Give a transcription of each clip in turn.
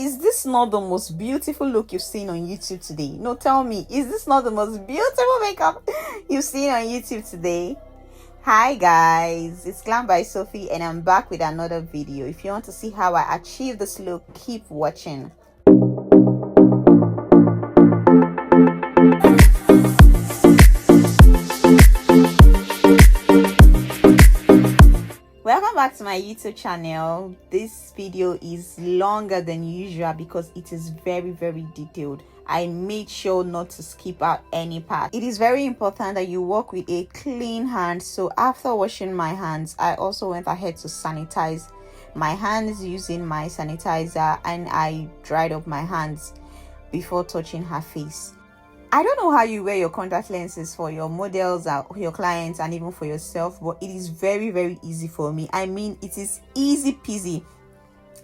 is this not the most beautiful look you've seen on YouTube today? No, tell me, is this not the most beautiful makeup you've seen on YouTube today? Hi guys, it's Glambysophi and I'm back with another video. If you want to see how I achieve this look, keep watching. Welcome back to my YouTube channel. This video is longer than usual because it is very detailed. I made sure not to skip out any part. It is very important that you work with a clean hand. So after washing my hands, I also went ahead to sanitize my hands using my sanitizer, and I dried up my hands before touching her face. I don't know how you wear your contact lenses for your models or your clients and even for yourself, but it is very easy for me. I mean, it is easy peasy.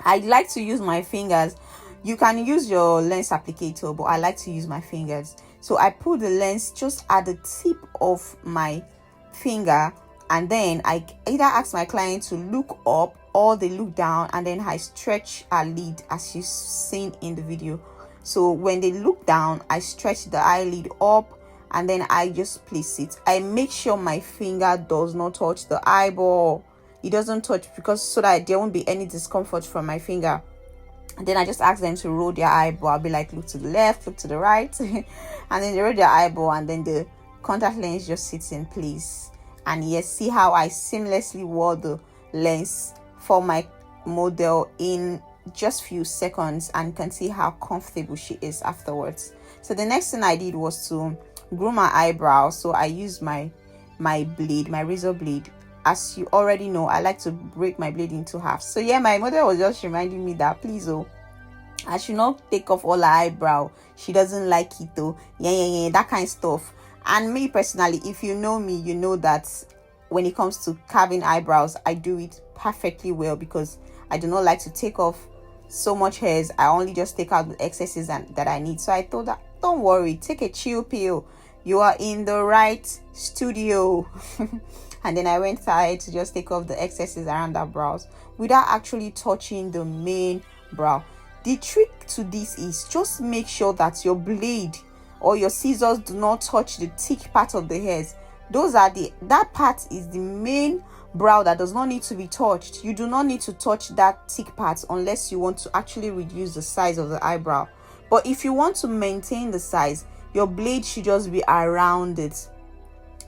I like to use my fingers. You can use your lens applicator, but I like to use my fingers. So I put the lens just at the tip of my finger, and then I either ask my client to look up or they look down, and then I stretch her lid as you've seen in the video. So when they look down, I stretch the eyelid up and then I just place it. I make sure my finger does not touch the eyeball. It doesn't touch, because so that there won't be any discomfort from my finger. And then I just ask them to roll their eyeball. I'll be like, look to the left, look to the right. And then they roll their eyeball and then the contact lens just sits in place. And yes, see how I seamlessly wore the lens for my model in just few seconds, and you can see how comfortable she is afterwards. So the next thing I did was to groom my eyebrow. So I used my blade, my razor blade. As you already know, I like to break my blade into half. So yeah, my mother was just reminding me that please, I should not take off all her eyebrow. She doesn't like it though. Yeah, that kind of stuff. And me personally, if you know me, you know that when it comes to carving eyebrows, I do it perfectly well, because I do not like to take off so much hairs. I only just take out the excesses that I need. So I thought that, don't worry, take a chill pill, you are in the right studio. And then I went ahead to just take off the excesses around the brows without actually touching the main brow. The trick to this is just make sure that your blade or your scissors do not touch the thick part of the hairs. That part is the main brow that does not need to be touched. You do not need to touch that thick part unless you want to actually reduce the size of the eyebrow. But if you want to maintain the size, your blade should just be around it.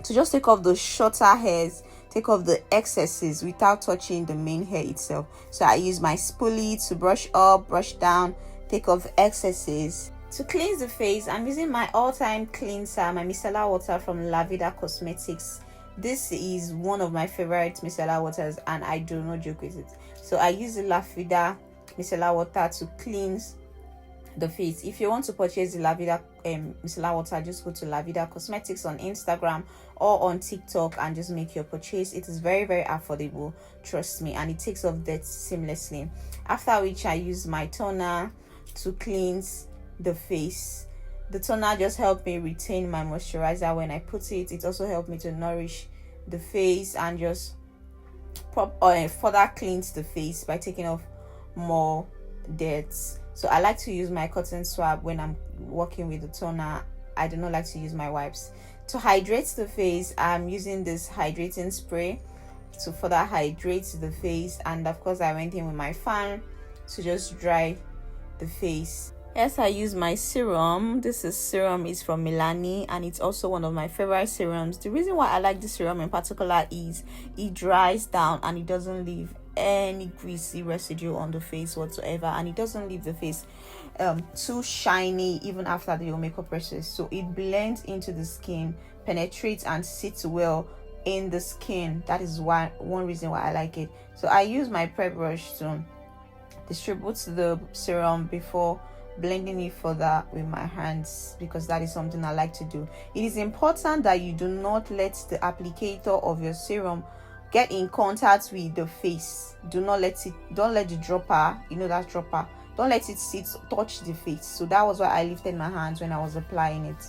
So just take off the shorter hairs, take off the excesses without touching the main hair itself. So I use my spoolie to brush up, brush down, take off excesses. To cleanse the face, I'm using my all-time cleanser, my micellar water from Laveeda Cosmetics. This is one of my favorite micellar waters and I do not joke with it. So I use the Laveeda micellar water to cleanse the face. If you want to purchase the Laveeda micellar water, just go to Laveeda Cosmetics on Instagram or on TikTok and just make your purchase. It is very affordable, trust me, and it takes off dirt seamlessly. After which I use my toner to cleanse the face. The toner just helped me retain my moisturizer when I put it. It also helped me to nourish the face and just further cleanse the face by taking off more dirt. So I like to use my cotton swab when I'm working with the toner. I do not like to use my wipes. To hydrate the face, I'm using this hydrating spray to further hydrate the face, and of course I went in with my fan to just dry the face. Yes, I use my serum. This serum is from Milani and it's also one of my favorite serums. The reason why I like this serum in particular is it dries down and it doesn't leave any greasy residue on the face whatsoever, and it doesn't leave the face too shiny even after the makeup process. So it blends into the skin, penetrates and sits well in the skin. That is one reason why I like it. So I use my prep brush to distribute the serum before blending it further with my hands, because that is something I like to do. It is important that you do not let the applicator of your serum get in contact with the face. Don't let the dropper, that dropper, don't let it touch the face. So that was why I lifted my hands when I was applying it.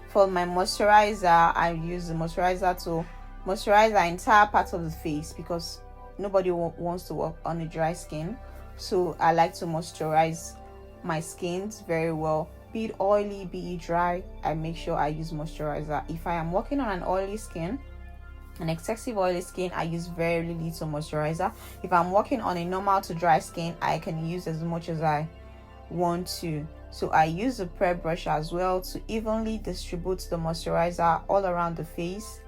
For my moisturizer, I use the moisturizer to moisturize the entire part of the face, because nobody wants to work on a dry skin. So I like to moisturize my skin very well, be it oily, be it dry. I make sure I use moisturizer. If I am working on an oily skin, an excessive oily skin, I use very little moisturizer. If I'm working on a normal to dry skin, I can use as much as I want to. So I use a prep brush as well to evenly distribute the moisturizer all around the face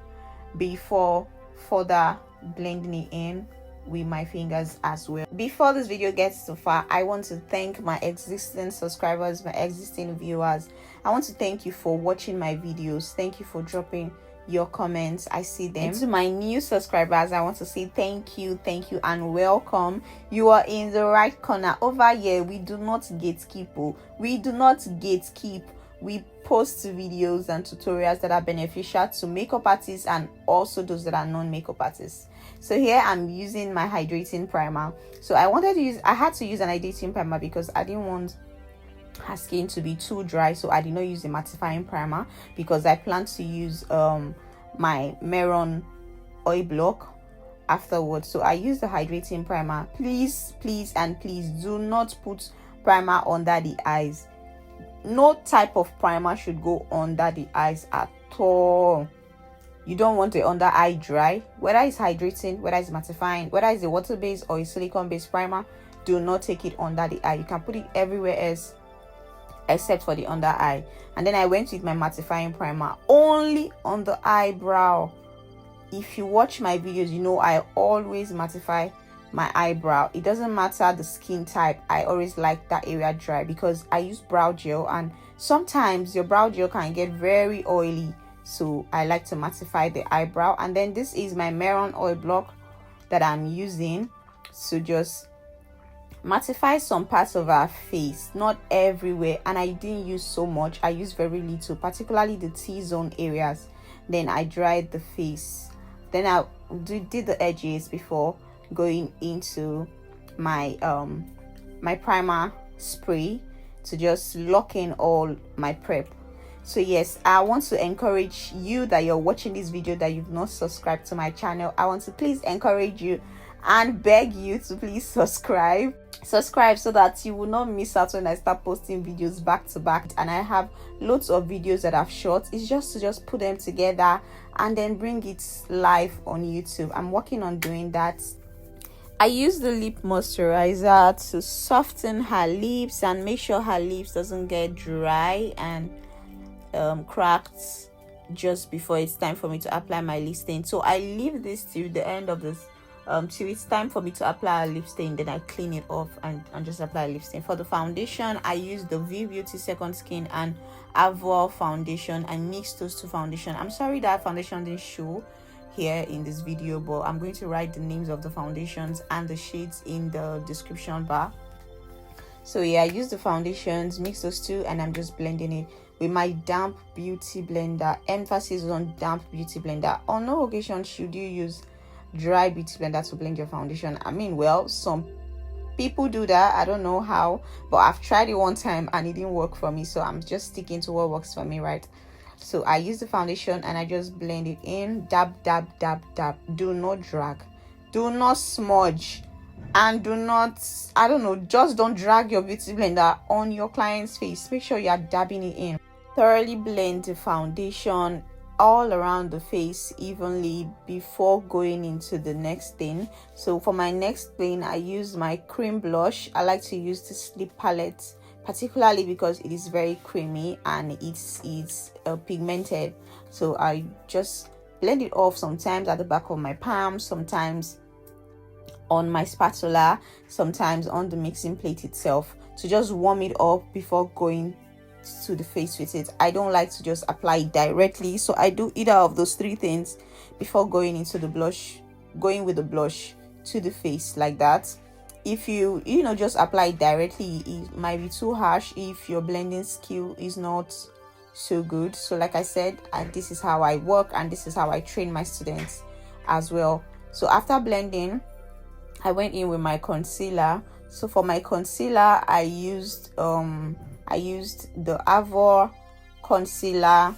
before further blending it in with my fingers as well. Before this video gets too far, I want to thank my existing subscribers, my existing viewers. I want to thank you for watching my videos. Thank you for dropping your comments. I see them. And to my new subscribers, I want to say thank you and welcome. You are in the right corner. Over here, we do not gatekeep. We do not gatekeep. We post videos and tutorials that are beneficial to makeup artists and also those that are non-makeup artists. So here I'm using my hydrating primer. So I had to use an hydrating primer because I didn't want her skin to be too dry, so I did not use a mattifying primer because I plan to use my Mehron oil block afterwards. So I use the hydrating primer. Please do not put primer under the eyes. No type of primer should go under the eyes at all. You don't want the under eye dry. Whether it's hydrating, whether it's mattifying, whether it's a water based or a silicone based primer, do not take it under the eye. You can put it everywhere else except for the under eye. And then I went with my mattifying primer only on the eyebrow. If you watch my videos, you know I always mattify my eyebrow. It doesn't matter the skin type, I always like that area dry because I use brow gel, and sometimes your brow gel can get very oily, so I like to mattify the eyebrow. And then this is my Mehron oil block that I'm using to just mattify some parts of our face, not everywhere, and I didn't use so much. I used very little, particularly the T-zone areas. Then I dried the face, then I did the edges before going into my my primer spray to just lock in all my prep. So yes, I want to encourage you that you're watching this video that you've not subscribed to my channel. I want to please encourage you and beg you to please subscribe so that you will not miss out when I start posting videos back to back. And I have loads of videos that I've shot. It's just to put them together and then bring it live on YouTube. I'm working on doing that. I use the lip moisturizer to soften her lips and make sure her lips doesn't get dry and cracked just before it's time for me to apply my lip stain. So I leave this till the end of this till it's time for me to apply a lip stain. Then I clean it off and just apply a lip stain. For the foundation, I use the Vee Beauty Second Skin and Avour foundation. I mixed those two foundation. I'm sorry that foundation didn't show here in this video, but I'm going to write the names of the foundations and the shades in the description bar. So yeah, I use the foundations, mix those two, and I'm just blending it with my damp beauty blender. Emphasis on damp beauty blender. On no occasion should you use dry beauty blender to blend your foundation. I mean, well, some people do that. I don't know how, but I've tried it one time and it didn't work for me, so I'm just sticking to what works for me, right? So I use the foundation and I just blend it in. Dab. Do not drag, do not smudge, and do not, I don't know, just don't drag your beauty blender on your client's face. Make sure you are dabbing it in. Thoroughly blend the foundation all around the face evenly before going into the next thing. So for my next thing, I use my cream blush. I like to use this lip palette particularly because it is very creamy and it's pigmented. So I just blend it off, sometimes at the back of my palm, sometimes on my spatula, sometimes on the mixing plate itself, to just warm it up before going to the face with it. I don't like to just apply it directly, so I do either of those three things before going into the blush, going with the blush to the face like that. If you just apply it directly, it might be too harsh if your blending skill is not so good. So like I said, this is how I work and this is how I train my students as well. So after blending, I went in with my concealer. So for my concealer, I used the Avour concealer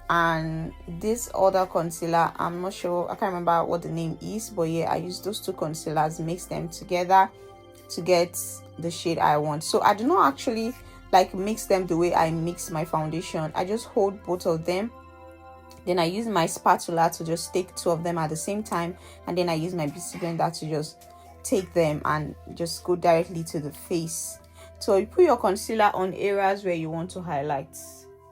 and this other concealer. I'm not sure, I can't remember what the name is, but yeah, I used those two concealers, mix them together to get the shade I want. So I do not actually like mix them the way I mix my foundation. I just hold both of them, then I use my spatula to just take two of them at the same time, and then I use my beauty blender to just take them and just go directly to the face. So you put your concealer on areas where you want to highlight.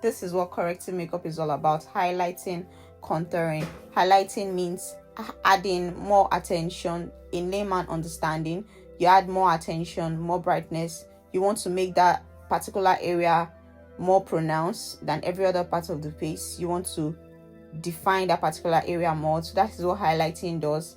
This is what correcting makeup is all about: highlighting, contouring. Highlighting means adding more attention. In layman understanding, you add more attention, more brightness. You want to make that particular area more pronounced than every other part of the face. You want to define that particular area more. So that is what highlighting does.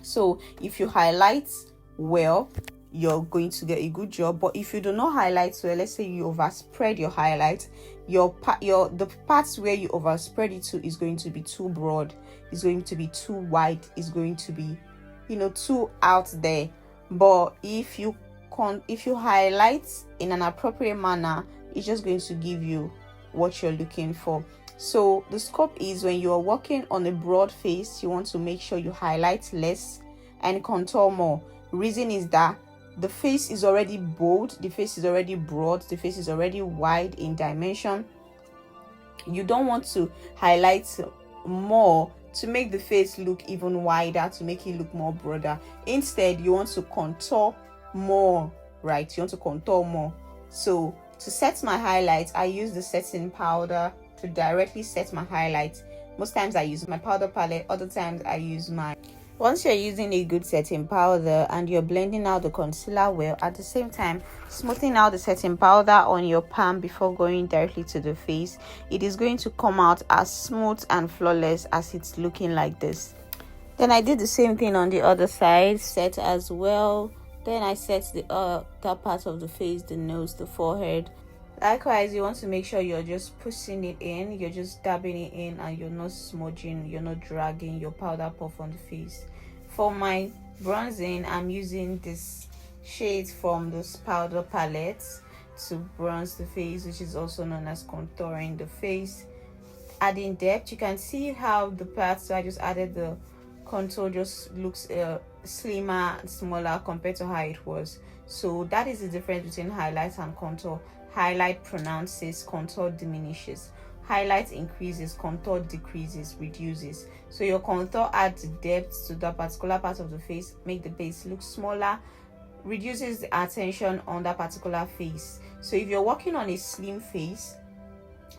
So if you highlight well, you're going to get a good job. But if you do not highlight well, let's say you overspread your highlight, the parts where you overspread it to is going to be too broad, it's going to be too wide, it's going to be, too out there. But if you highlight in an appropriate manner, it's just going to give you what you're looking for. So the scope is, when you're working on a broad face, you want to make sure you highlight less and contour more. Reason is that the face is already bold, the face is already broad, the face is already wide in dimension. You don't want to highlight more to make the face look even wider, to make it look more broader. Instead, you want to contour more, right? You want to contour more. So to set my highlights, I use the setting powder to directly set my highlights. Most times I use my powder palette, other times I use once you're using a good setting powder and you're blending out the concealer well, at the same time smoothing out the setting powder on your palm before going directly to the face, it is going to come out as smooth and flawless as it's looking like this. Then I did the same thing on the other side, set as well. Then I set the that part of the face, the nose, the forehead. Likewise, you want to make sure you're just pushing it in, you're just dabbing it in, and you're not smudging, you're not dragging your powder puff on the face. For my bronzing, I'm using this shade from this powder palette to bronze the face, which is also known as contouring the face. Adding depth, you can see how the parts I just added the contour just looks slimmer and smaller compared to how it was. So that is the difference between highlight and contour. Highlight pronounces, contour diminishes. Highlight increases, contour decreases, reduces. So your contour adds depth to that particular part of the face, make the face look smaller, reduces the attention on that particular face. So if you're working on a slim face,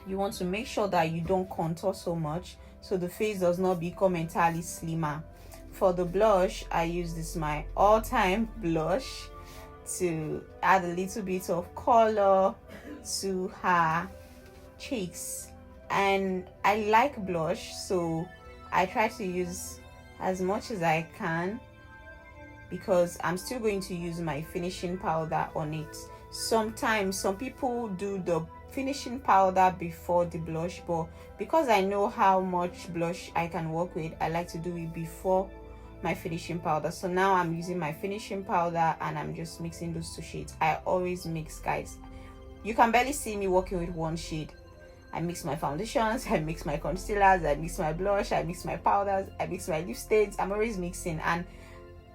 you want to make sure that you don't contour so much so the face does not become entirely slimmer. For the blush, I use this my all-time blush to add a little bit of color to her cheeks. And I like blush, so I try to use as much as I can because I'm still going to use my finishing powder on it. Sometimes some people do the finishing powder before the blush, but because I know how much blush I can work with, I like to do it before my finishing powder. So now I'm using my finishing powder and I'm just mixing those two shades. I always mix, guys. You can barely see me working with one shade. I mix my foundations, I mix my concealers, I mix my blush, I mix my powders, I mix my lip stains. I'm always mixing, and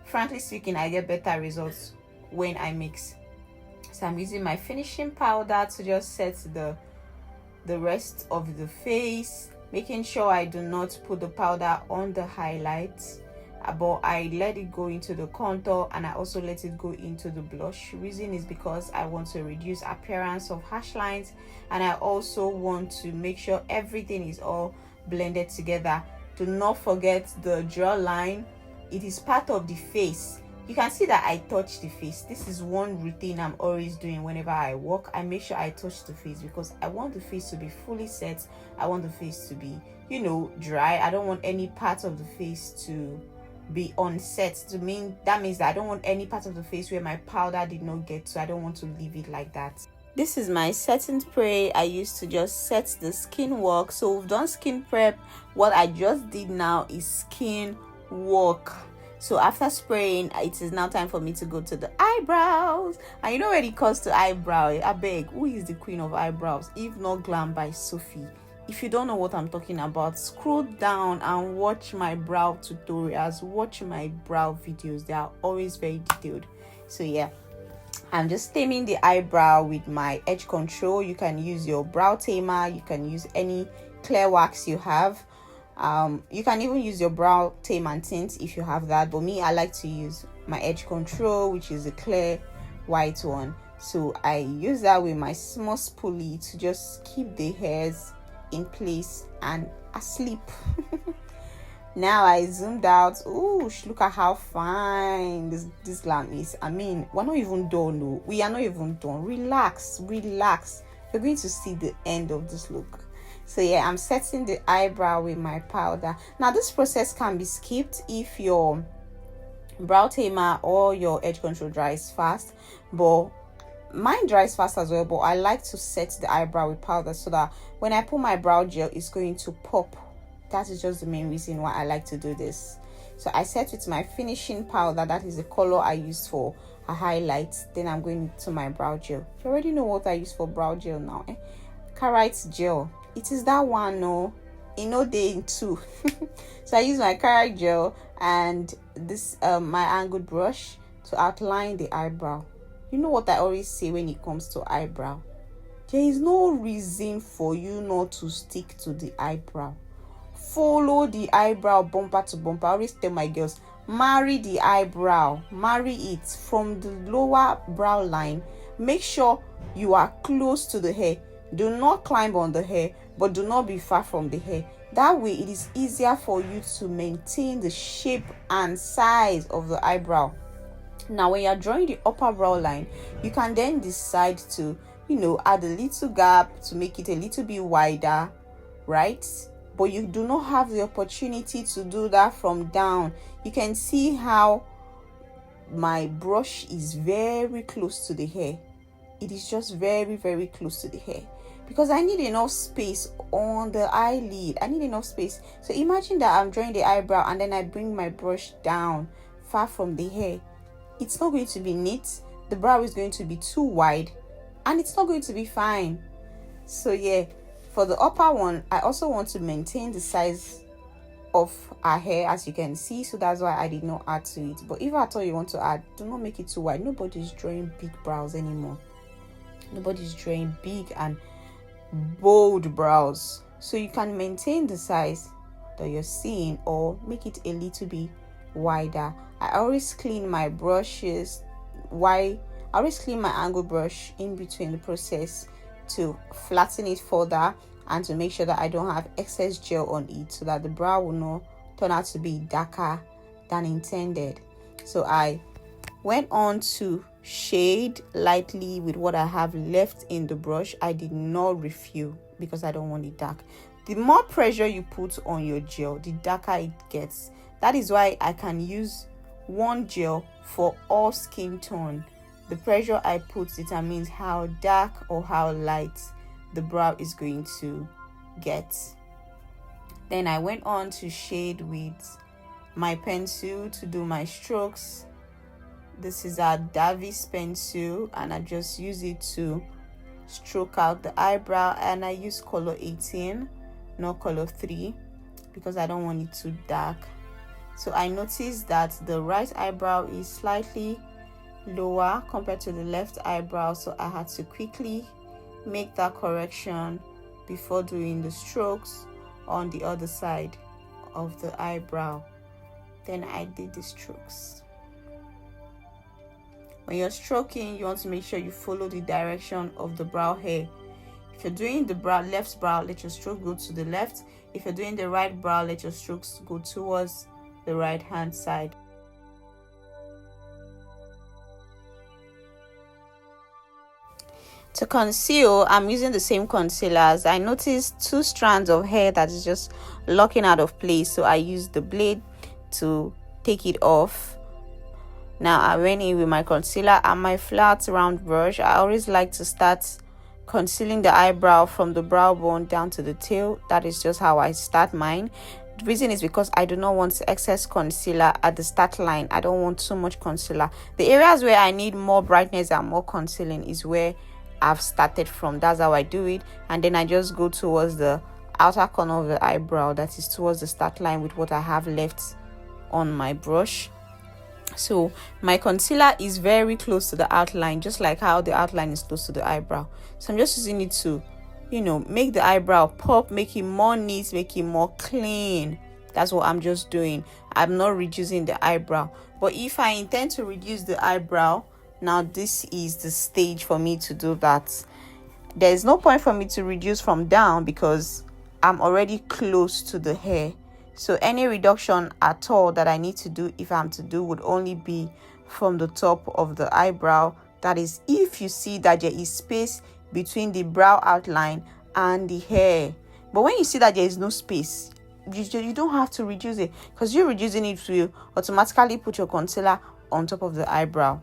frankly speaking, I get better results when I mix. So I'm using my finishing powder to just set the rest of the face, making sure I do not put the powder on the highlights, but I let it go into the contour and I also let it go into the blush. Reason is because I want to reduce appearance of harsh lines, and I also want to make sure everything is all blended together. Do not forget the jawline. It is part of the face. You can see that I touch the face. This is one routine I'm always doing whenever I work. I make sure I touch the face because I want the face to be fully set. I want the face to be, dry. I don't want any part of the face to be unset. That means that I don't want any part of the face where my powder did not get to. I don't want to leave it like that. This is my setting spray I used to just set the skin work. So we've done skin prep. What I just did now is skin work. So after spraying, it is now time for me to go to the eyebrows. And when it comes to eyebrow, I beg, who is the queen of eyebrows if not Glambysophi? If you don't know what I'm talking about, scroll down and watch my brow tutorials, watch my brow videos. They are always very detailed. So yeah, I'm just taming the eyebrow with my edge control. You can use your brow tamer, you can use any clear wax you have. You can even use your brow tame and tint if you have that, but me, I like to use my edge control, which is a clear white one. So I use that with my small spoolie to just keep the hairs in place and asleep. Now I zoomed out. Oh, look at how fine this glam is. I mean, we're not even done. No, we are not even done. Relax. You're going to see the end of this look. So yeah, I'm setting the eyebrow with my powder. Now this process can be skipped if your brow tamer or your edge control dries fast, but mine dries fast as well. But I like to set the eyebrow with powder so that when I put my brow gel, it's going to pop. That is just the main reason why I like to do this. So I set with my finishing powder, that is the color I used for a highlight. Then I'm going to my brow gel. You already know what I use for brow gel now, Karite gel. It is that one, no, day in two. So I use my Karite gel and this my angled brush to outline the eyebrow. You know what I always say when it comes to eyebrow? There is no reason for you not to stick to the eyebrow. Follow the eyebrow bumper to bumper. I always tell my girls, marry the eyebrow, marry it from the lower brow line. Make sure you are close to the hair. Do not climb on the hair, but do not be far from the hair. That way it is easier for you to maintain the shape and size of the eyebrow. Now when you're drawing the upper brow line, you can then decide to, add a little gap to make it a little bit wider, right? But you do not have the opportunity to do that from down. You can see how my brush is very close to the hair. It is just very, very close to the hair because I need enough space on the eyelid. I need enough space. So imagine that I'm drawing the eyebrow and then I bring my brush down far from the hair. It's not going to be neat. The brow is going to be too wide and it's not going to be fine. So yeah, for the upper one, I also want to maintain the size of our hair, as you can see. So that's why I did not add to it. But if at all you want to add, do not make it too wide. Nobody's drawing big brows anymore. Nobody's drawing big and bold brows. So you can maintain the size that you're seeing or make it a little bit wider. I always clean my brushes. I always clean my angle brush in between the process to flatten it further and to make sure that I don't have excess gel on it so that the brow will not turn out to be darker than intended. So I went on to shade lightly with what I have left in the brush. I did not refill because I don't want it dark. The more pressure you put on your gel, the darker it gets. That is why I can use one gel for all skin tone. The pressure I put determines how dark or how light the brow is going to get. Then I went on to shade with my pencil to do my strokes. This is a Davies pencil and I just use it to stroke out the eyebrow, and I use color 18, not color 3, because I don't want it too dark. So I noticed that the right eyebrow is slightly lower compared to the left eyebrow, so I had to quickly make that correction before doing the strokes on the other side of the eyebrow. Then I did the strokes. When you're stroking, you want to make sure you follow the direction of the brow hair. If you're doing the left brow, let your stroke go to the left. If you're doing the right brow, let your strokes go towards the right hand side. To conceal, I'm using the same concealers. I noticed 2 strands of hair that is just locking out of place, so I used the blade to take it off. Now I went in with my concealer and my flat round brush. I always like to start concealing the eyebrow from the brow bone down to the tail. That is just how I start mine. The reason is because I do not want excess concealer at the start line. I don't want too much concealer. The areas where I need more brightness and more concealing is where I've started from. That's how I do it, and then I just go towards the outer corner of the eyebrow, that is towards the start line, with what I have left on my brush. So my concealer is very close to the outline, just like how the outline is close to the eyebrow. So I'm just using it to, you know, make the eyebrow pop, make it more neat, make it more clean. That's what I'm just doing. I'm not reducing the eyebrow. But if I intend to reduce the eyebrow, now this is the stage for me to do that. There's no point for me to reduce from down because I'm already close to the hair. So any reduction at all that I need to do, if I'm to do, would only be from the top of the eyebrow. That is if you see that there is space between the brow outline and the hair. But when you see that there is no space, you don't have to reduce it, because you're reducing it will automatically put your concealer on top of the eyebrow.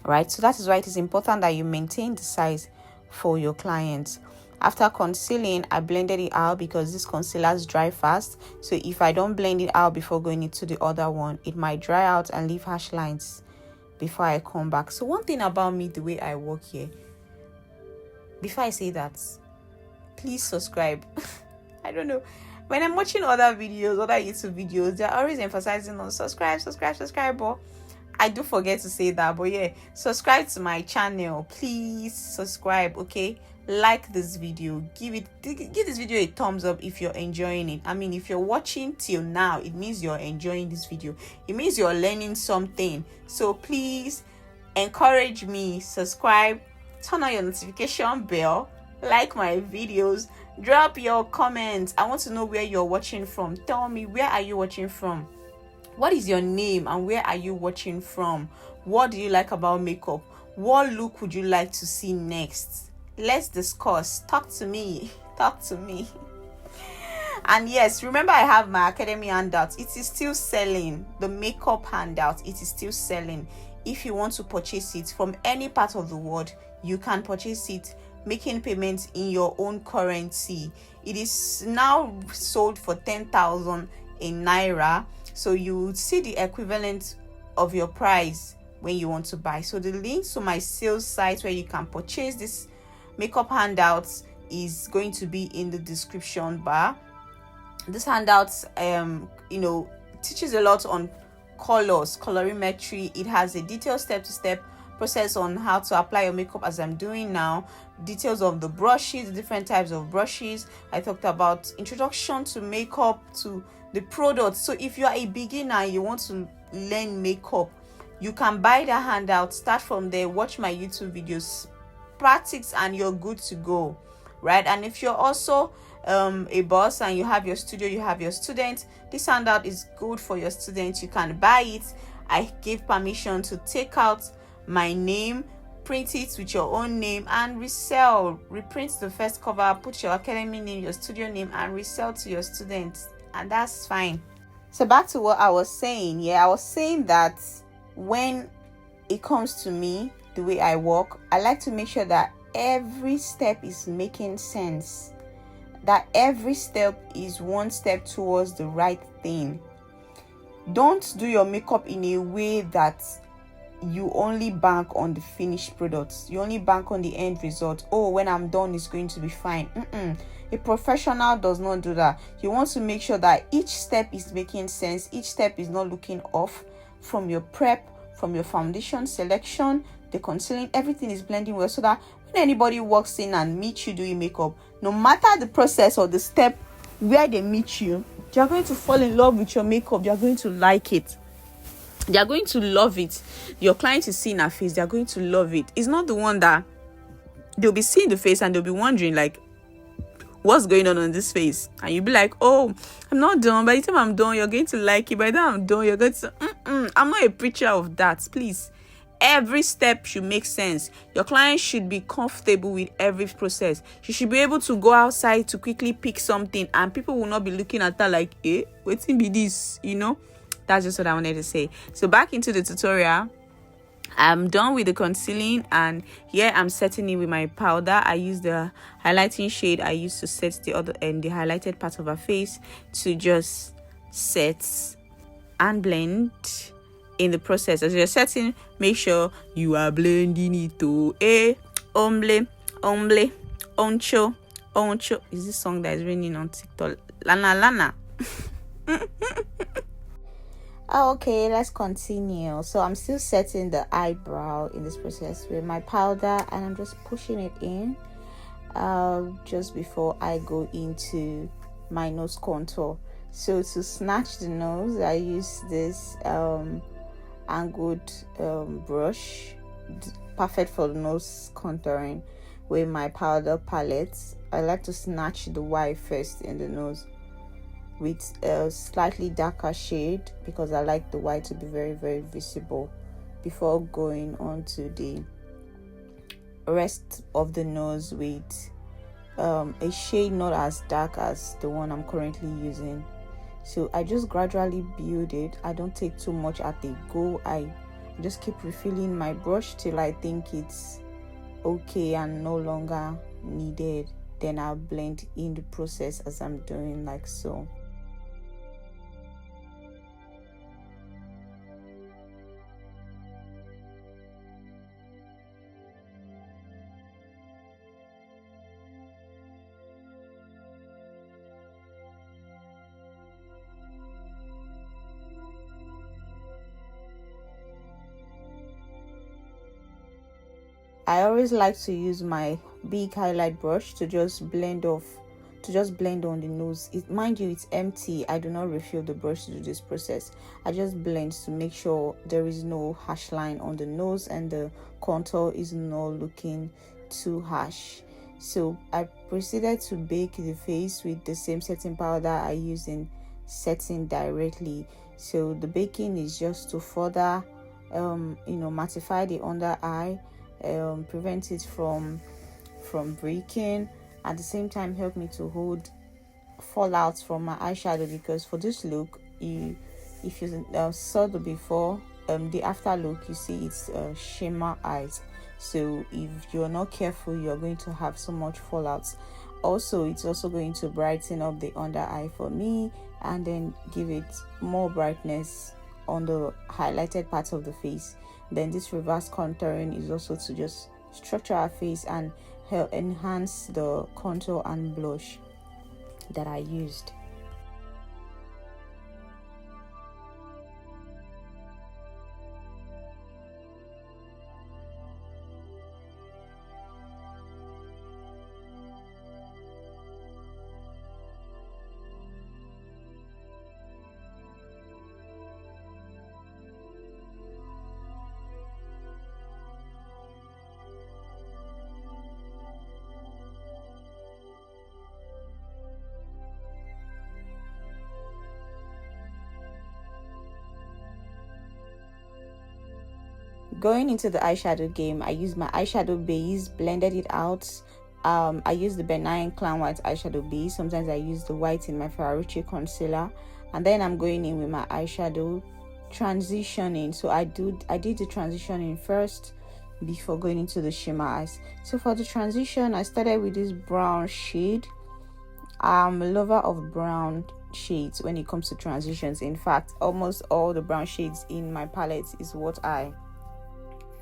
Right? So that is why it is important that you maintain the size for your clients. After concealing, I blended it out because this concealers dry fast. So if I don't blend it out before going into the other one, it might dry out and leave harsh lines before I come back. So one thing about me, the way I work here, before I say that, please subscribe. I don't know. When I'm watching other videos, other YouTube videos, they're always emphasizing on subscribe, but I do forget to say that. But yeah, subscribe to my channel. Please subscribe, okay? Like this video, give this video a thumbs up if you're enjoying it. I mean, if you're watching till now, it means you're enjoying this video. It means you're learning something. So please encourage me, subscribe, turn on your notification bell, like my videos, drop your comments. I want to know where you're watching from. Tell me, where are you watching from? What is your name and where are you watching from? What do you like about makeup? What look would you like to see next? Let's discuss. Talk to me. And yes, remember I have my academy handout. It is still selling. The makeup handout, it is still selling. If you want to purchase it from any part of the world, you can purchase it, making payments in your own currency. It is now sold for 10,000 in naira. So you would see the equivalent of your price when you want to buy. So the link to my sales site where you can purchase this makeup handouts is going to be in the description bar. This handouts teaches a lot on colors, colorimetry. It has a detailed step-to-step process on how to apply your makeup as I'm doing now, details of the brushes, different types of brushes. I talked about introduction to makeup, to the products. So if you are a beginner and you want to learn makeup, you can buy the handout, start from there, watch my YouTube videos, practice, and you're good to go, right? And if you're also a boss and you have your studio, you have your students, this handout is good for your students. You can buy it. I give permission to take out my name, print it with your own name, and resell. Reprint the first cover, put your academy name, your studio name, and resell to your students, and that's fine. So back to what I was saying. I was saying that when it comes to me, the way I work, I like to make sure that every step is making sense, that every step is one step towards the right thing. Don't do your makeup in a way that you only bank on the finished products, you only bank on the end result. Oh, when I'm done it's going to be fine. A professional does not do that. You want to make sure that each step is making sense, each step is not looking off from your prep, from your foundation selection, the concealing. Everything is blending well, so that when anybody walks in and meets you doing makeup, no matter the process or the step where they meet you, they are going to fall in love with your makeup. They are going to like it. They are going to love it. Your client is seeing her face. They are going to love it. It's not the one that they'll be seeing the face and they'll be wondering like, what's going on this face? And you'll be like, oh, I'm not done. By the time I'm done, you're going to like it. By the time I'm done, you're going to I'm not a preacher of that. Please, every step should make sense. Your client should be comfortable with every process. She should be able to go outside to quickly pick something and people will not be looking at her like, what's in be this, That's just what I wanted to say. So back into the tutorial. I'm done with the concealing, and here I'm setting it with my powder. I use the highlighting shade I used to set the other end, the highlighted part of her face, to just set and blend. In the process, as you're setting, make sure you are blending it to omble, oncho. Is this song that is raining on TikTok? Lana. Oh, okay, let's continue. So I'm still setting the eyebrow in this process with my powder, and I'm just pushing it in just before I go into my nose contour. So to snatch the nose, I use this angled brush, perfect for nose contouring, with my powder palette. I like to snatch the white first in the nose with a slightly darker shade, because I like the white to be very, very visible before going on to the rest of the nose with a shade not as dark as the one I'm currently using. So I just gradually build it. I don't take too much at a go. I just keep refilling my brush till I think it's okay and no longer needed. Then I'll blend in the process as I'm doing, like so. I always like to use my big highlight brush to just blend on the nose. Mind you, it's empty. I do not refill the brush to do this process. I just blend to make sure there is no harsh line on the nose and the contour is not looking too harsh. So I proceeded to bake the face with the same setting powder I use in setting directly. So the baking is just to further mattify the under eye, prevent it from breaking, at the same time help me to hold fallouts from my eyeshadow, because for this look, if you saw the before, the after look, you see it's shimmer eyes. So if you're not careful, you're going to have so much fallouts. Also, it's also going to brighten up the under eye for me, and then give it more brightness on the highlighted parts of the face. Then this reverse contouring is also to just structure our face and help enhance the contour and blush that I used. Going into the eyeshadow game, I used my eyeshadow base, blended it out. I use the benign clown white eyeshadow base. Sometimes I use the white in my Ferrarucci Concealer, and then I'm going in with my eyeshadow, transitioning. So I did the transitioning first before going into the shimmer eyes. So for the transition, I started with this brown shade. I'm a lover of brown shades when it comes to transitions. In fact, almost all the brown shades in my palette is what I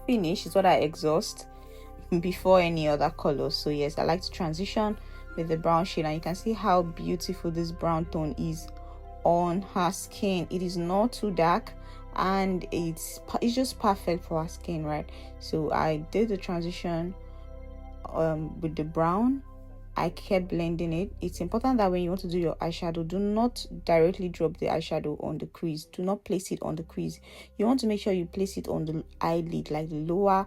finish, is what I exhaust before any other color. So yes, I like to transition with the brown shade, and you can see how beautiful this brown tone is on her skin. It is not too dark, and it's just perfect for her skin, right? So I did the transition with the brown. I kept blending it. It's important that when you want to do your eyeshadow, do not directly drop the eyeshadow on the crease. Do not place it on the crease. You want to make sure you place it on the eyelid, like the lower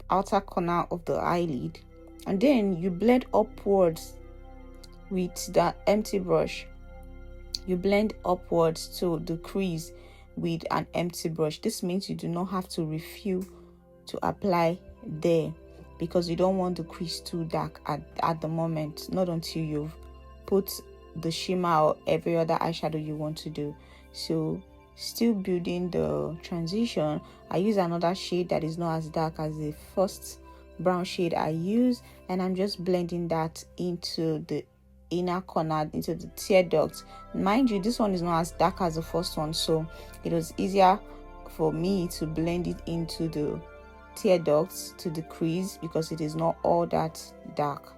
outer corner of the eyelid, and then you blend upwards with that empty brush. You blend upwards to the crease with an empty brush. This means you do not have to refill to apply there, because you don't want the crease too dark at the moment, not until you've put the shimmer or every other eyeshadow you want to do. So still building the transition, I use another shade that is not as dark as the first brown shade I use, and I'm just blending that into the inner corner, into the tear duct. Mind you, this one is not as dark as the first one, so it was easier for me to blend it into the tear ducts to the crease, because it is not all that dark.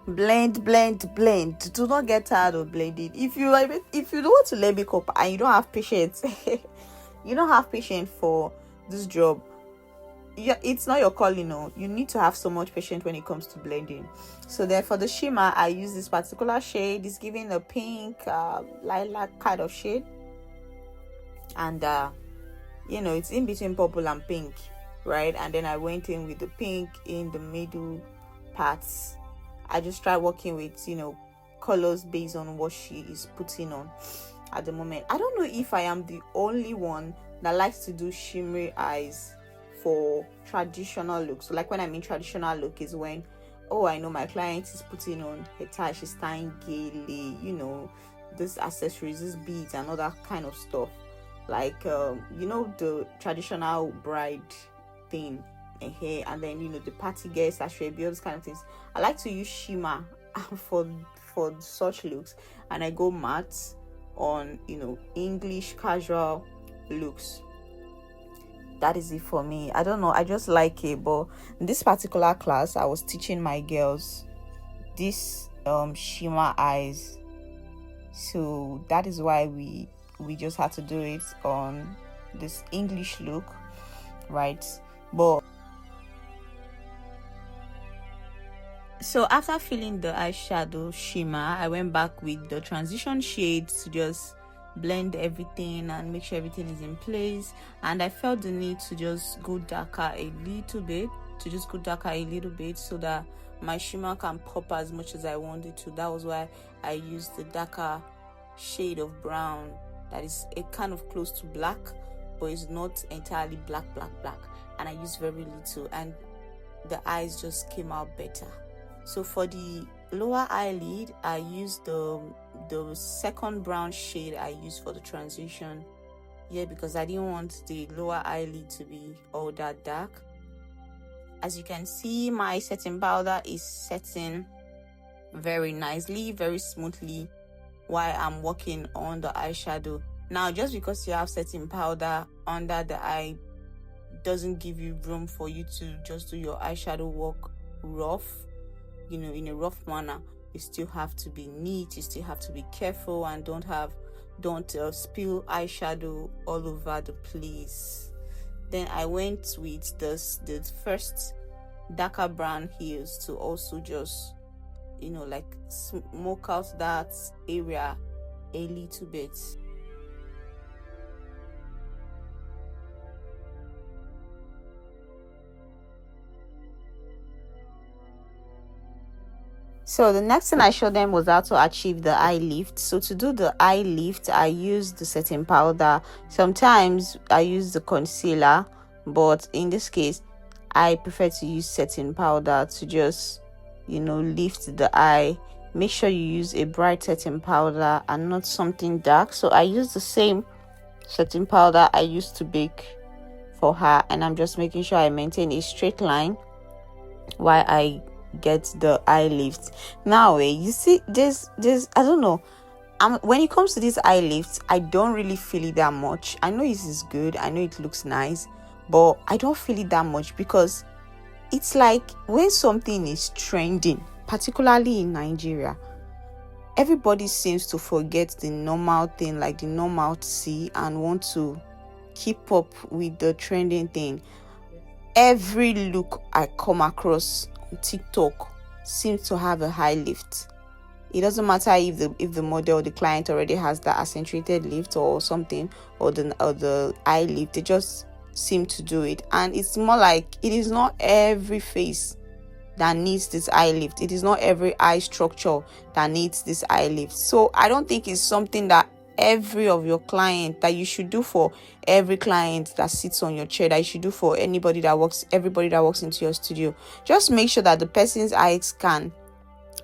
Blend, blend, blend. Do not get tired of blending. If you don't want to learn makeup and you don't have patience, you don't have patience for this job, it's not your calling. No, you need to have so much patience when it comes to blending. So then for the shimmer, I use this particular shade. It's giving a pink lilac kind of shade, and you know, it's in between purple and pink, right? And then I went in with the pink in the middle parts. I just try working with, you know, colors based on what she is putting on at the moment. I don't know if I am the only one that likes to do shimmery eyes for traditional looks. So like when I mean traditional look is when, oh, I know my client is putting on her tie, she's tying gaily, you know, this accessories, this beads and all that kind of stuff. Like you know, the traditional bride thing and hair, and then, you know, the party guests, that should be all those kind of things. I like to use shimmer for such looks, and I go matte on, you know, English casual looks. That is it for me. I don't know, I just like it. But in this particular class, I was teaching my girls this shimmer eyes, so that is why we just had to do it on this English look, right? But so after filling the eyeshadow shimmer, I went back with the transition shades to just blend everything and make sure everything is in place. And I felt the need to just go darker a little bit, so that my shimmer can pop as much as I wanted to. That was why I used the darker shade of brown that is a kind of close to black, but it's not entirely black, and I used very little, and the eyes just came out better. So for the lower eyelid, I used the second brown shade I used for the transition, because I didn't want the lower eyelid to be all that dark. As you can see, my setting powder is setting very nicely, very smoothly while I'm working on the eyeshadow. Now, just because you have setting powder under the eye doesn't give you room for you to just do your eyeshadow work rough, you know, in a rough manner. You still have to be neat, you still have to be careful, and don't spill eyeshadow all over the place. Then I went with the first darker brown heels to also just, you know, like smoke out that area a little bit. So the next thing I showed them was how to achieve the eye lift. So to do the eye lift, I use the setting powder. Sometimes I use the concealer, but in this case, I prefer to use setting powder to just, you know, lift the eye. Make sure you use a bright setting powder and not something dark. So I use the same setting powder I used to bake for her, and I'm just making sure I maintain a straight line while I get the eye lift. Now you see, there's I don't know, when it comes to this eye lift, I don't really feel it that much. I know it is good, I know it looks nice, but I don't feel it that much, because it's like when something is trending, particularly in Nigeria, everybody seems to forget the normal thing, like the normalcy, and want to keep up with the trending thing. Every look I come across TikTok seems to have a high lift. It doesn't matter if the model or the client already has the accentuated lift or something, or the eye lift. They just seem to do it, and it's more like it is not every face that needs this eye lift. It is not every eye structure that needs this eye lift. So I don't think it's something that every of your client, that you should do for every client that sits on your chair, that you should do for everybody that walks into your studio. Just make sure that the person's eyes can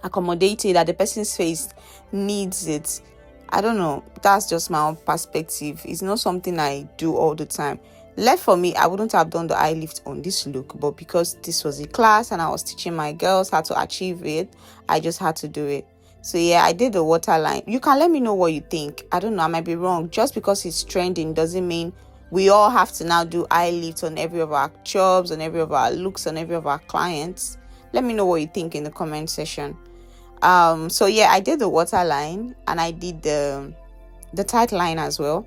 accommodate it, that the person's face needs it. I don't know, that's just my own perspective. It's not something I do all the time. Left for me, I wouldn't have done the eye lift on this look, but because this was a class and I was teaching my girls how to achieve it, I just had to do it. So yeah, I did the waterline. You can let me know what you think. I don't know, I might be wrong. Just because it's trending doesn't mean we all have to now do eye lift on every of our jobs, on every of our looks, on every of our clients. Let me know what you think in the comment section. So yeah, I did the waterline and I did the tight line as well,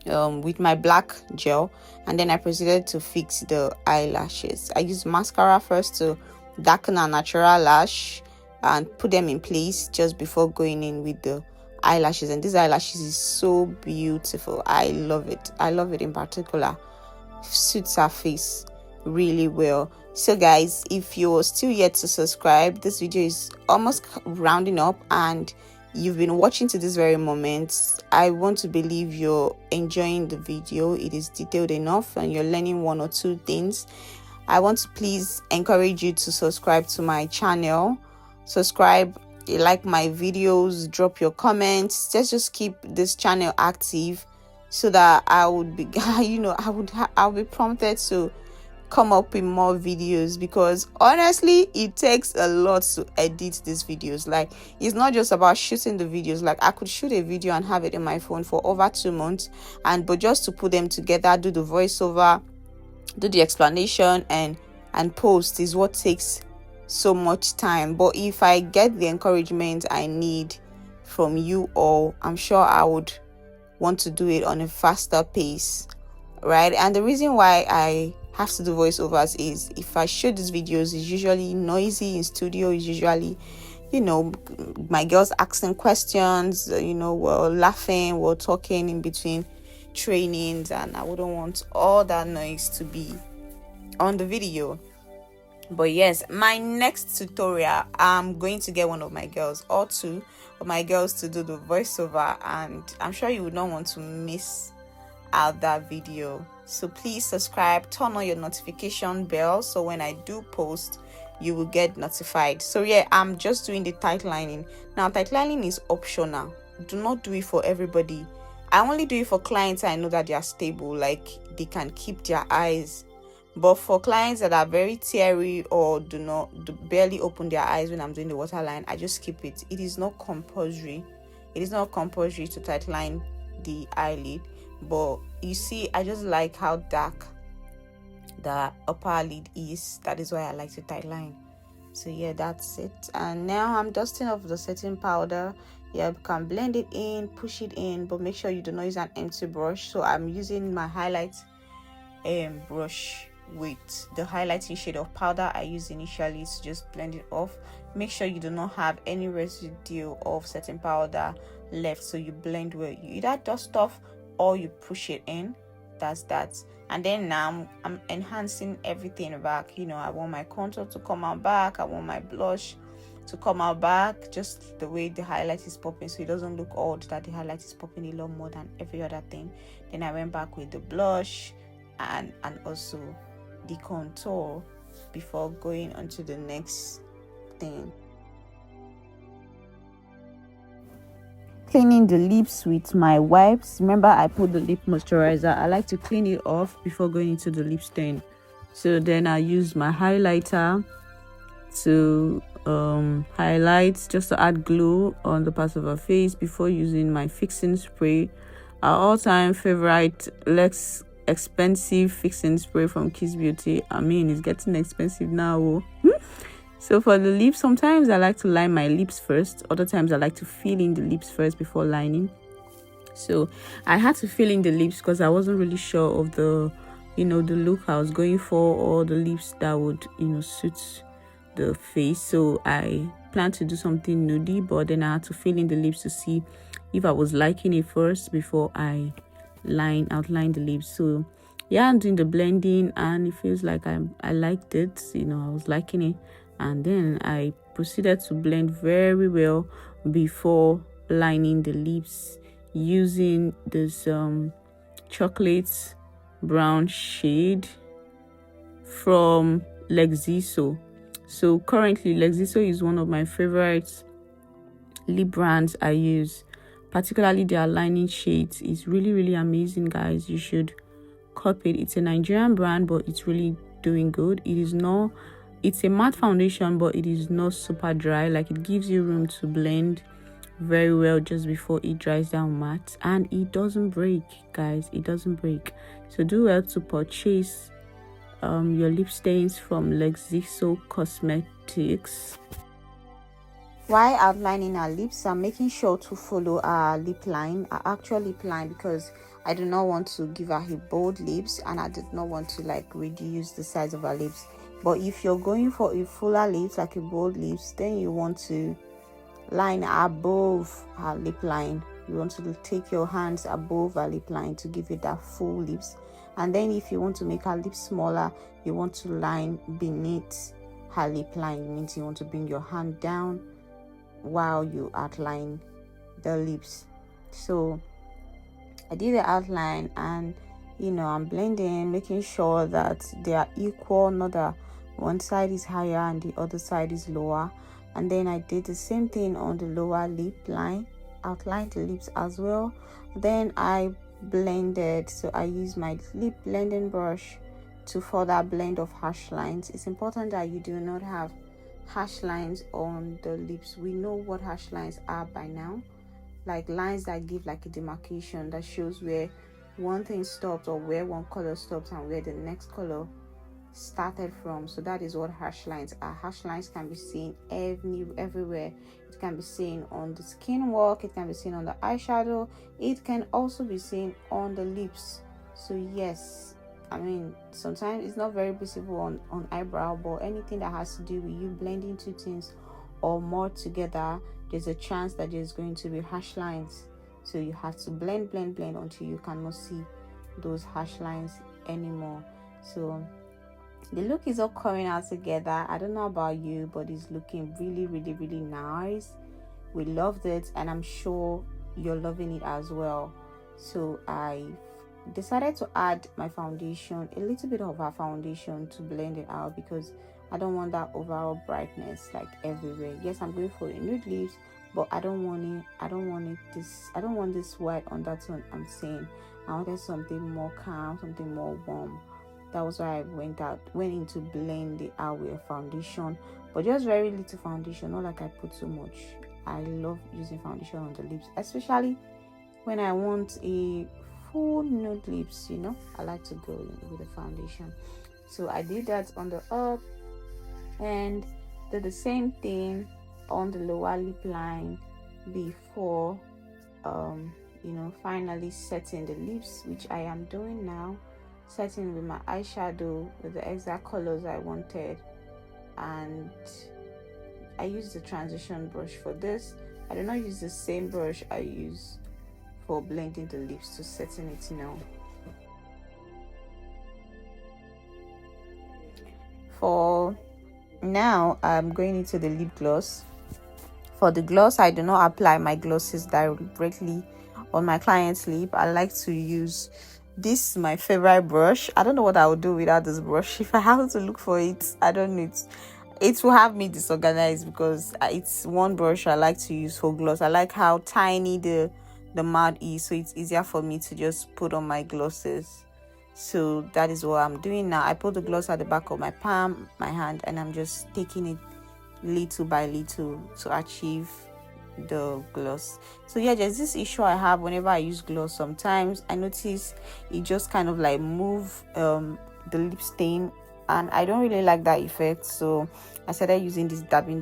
with my black gel, and then I proceeded to fix the eyelashes. I used mascara first to darken a natural lash and put them in place just before going in with the eyelashes. And these eyelashes is so beautiful. I love it. I love it in particular. Suits her face really well. So guys, if you're still yet to subscribe, this video is almost rounding up and you've been watching to this very moment. I want to believe you're enjoying the video. It is detailed enough and you're learning one or two things. I want to please encourage you to subscribe to my channel. Subscribe, like my videos, drop your comments. Let's just keep this channel active so that I would be I'll be prompted to come up with more videos, because honestly it takes a lot to edit these videos. Like, it's not just about shooting the videos. Like, I could shoot a video and have it in my phone for over 2 months, but just to put them together, do the voiceover, do the explanation, and post is what takes so much time. But if I get the encouragement I need from you all, I'm sure I would want to do it on a faster pace, right? And the reason why I have to do voiceovers is, if I shoot these videos, it's usually noisy in studio. It's usually, my girls asking questions, we're laughing, we're talking in between trainings, and I wouldn't want all that noise to be on the video. But yes, my next tutorial, I'm going to get one of my girls or two of my girls to do the voiceover, and I'm sure you would not want to miss out that video. So please subscribe, turn on your notification bell, so when I do post you will get notified. So yeah, I'm just doing the tight lining. Now, tight lining is optional. Do not do it for everybody. I only do it for clients I know that they are stable, like they can keep their eyes. But for clients that are very teary or do barely open their eyes when I'm doing the waterline, I just keep it. It is not compulsory. It is not compulsory to tight line the eyelid. But you see, I just like how dark the upper lid is. That is why I like to tight line. So yeah, that's it. And now I'm dusting off the setting powder. Yeah, you can blend it in, push it in, but make sure you do not use an empty brush. So I'm using my highlight brush with the highlighting shade of powder I used initially to just blend it off. Make sure you do not have any residue of setting powder left, so you blend well. You either dust off or you push it in. That's that. And then now I'm enhancing everything back. I want my contour to come out back. I want my blush to come out back, just the way the highlight is popping, so it doesn't look odd that the highlight is popping a lot more than every other thing. Then I went back with the blush and also the contour before going on to the next thing. Cleaning the lips with my wipes. Remember, I put the lip moisturizer. I like to clean it off before going into the lip stain. So then I use my highlighter to highlight, just to add glow on the parts of her face before using my fixing spray. Our all-time favorite Lex expensive fixing spray from Kiss Beauty. I mean, it's getting expensive now. So for the lips, sometimes I like to line my lips first. Other times I like to fill in the lips first before lining. So I had to fill in the lips because I wasn't really sure of the the look I was going for, or the lips that would suit the face. So I planned to do something nudie, but then I had to fill in the lips to see if I was liking it first before I outline the lips. So yeah, I'm doing the blending and it feels like I liked it. I was liking it, and then I proceeded to blend very well before lining the lips using this chocolate brown shade from Lexxisso. So currently Lexxisso is one of my favorite lip brands I use, particularly their lining shades. It's really amazing, guys. You should copy it. It's a Nigerian brand, but it's really doing good. It's a matte foundation, but it is not super dry. Like, it gives you room to blend very well just before it dries down matte, and it doesn't break, guys. It doesn't break. So do well to purchase your lip stains from Lexxisso Cosmetics. while outlining our lips, I'm making sure to follow our lip line, our actual lip line, because I do not want to give her a bold lips, and I did not want to like reduce the size of her lips. But if you're going for a fuller lips, like a bold lips, then you want to line above her lip line. You want to take your hands above her lip line to give it that full lips. And then if you want to make her lips smaller, you want to line beneath her lip line. It means you want to bring your hand down while you outline the lips. So I did the outline, and I'm blending, making sure that they are equal, not that one side is higher and the other side is lower. And then I did the same thing on the lower lip line, outlined the lips as well. Then I blended, so I used my lip blending brush to further blend of harsh lines. It's important that you do not have harsh lines on the lips. We know what harsh lines are by now, like lines that give like a demarcation that shows where one thing stops, or where one color stops and where the next color started from. So that is what harsh lines are. Harsh lines can be seen everywhere. It can be seen on the skin work, it can be seen on the eyeshadow, it can also be seen on the lips. So yes, I mean, sometimes it's not very visible on eyebrow, but anything that has to do with you blending two things or more together, there's a chance that there's going to be harsh lines. So you have to blend until you cannot see those harsh lines anymore. So the look is all coming out together. I don't know about you, but it's looking really nice. We loved it, and I'm sure you're loving it as well. So I decided to add my foundation, a little bit of our foundation, to blend it out, because I don't want that overall brightness like everywhere. Yes, I'm going for a nude lips, but I don't want this white undertone. I'm saying I wanted something more calm, something more warm. That was why I went into blend the out with a foundation, but just very little foundation, not like I put so much. I love using foundation on the lips, especially when I want a full nude lips. I like to go with the foundation. So I did that on the up, and did the same thing on the lower lip line before finally setting the lips, which I am doing now. Setting with my eyeshadow with the exact colors I wanted, and I use the transition brush for this. I do not use the same brush I use for blending the lips to setting it now. For now, I'm going into the lip gloss. For the gloss, I do not apply my glosses directly on my client's lip. I like to use this, my favorite brush. I don't know what I would do without this brush. If I have to look for it, I don't know, it will have me disorganized, because it's one brush I like to use for gloss. I like how tiny the mouth is, so it's easier for me to just put on my glosses. So that is what I'm doing now. I put the gloss at the back of my palm, my hand, and I'm just taking it little by little to achieve the gloss. So yeah, there's this issue I have whenever I use gloss. Sometimes I notice it just kind of like move the lip stain, and I don't really like that effect. So I started using this dabbing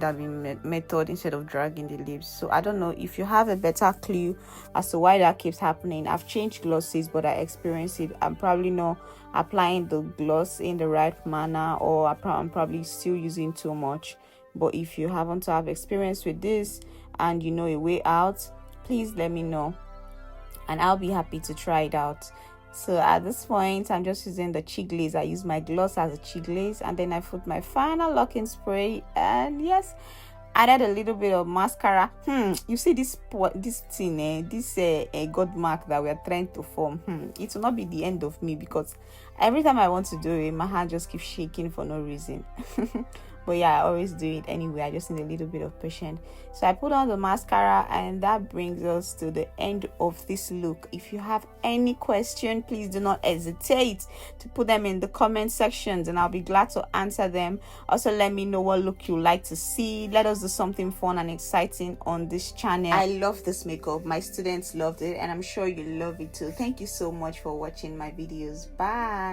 method instead of dragging the lips. So I don't know if you have a better clue as to why that keeps happening. I've changed glosses, but I experience it. I'm probably not applying the gloss in the right manner, or I'm probably still using too much. But if you happen to have experience with this and you know a way out, please let me know, and I'll be happy to try it out. So at this point, I'm just using the cheek glaze. I use my gloss as a cheek glaze, and then I put my final locking spray, and yes, added a little bit of mascara. You see this thing, this god mark that we are trying to form. It will not be the end of me, because every time I want to do it, my hand just keeps shaking for no reason. But yeah, I always do it anyway. I just need a little bit of patience. So I put on the mascara, and that brings us to the end of this look. If you have any question, please do not hesitate to put them in the comment sections, and I'll be glad to answer them. Also, let me know what look you like to see. Let us do something fun and exciting on this channel. I love this makeup. My students loved it, and I'm sure you love it too. Thank you so much for watching my videos. Bye.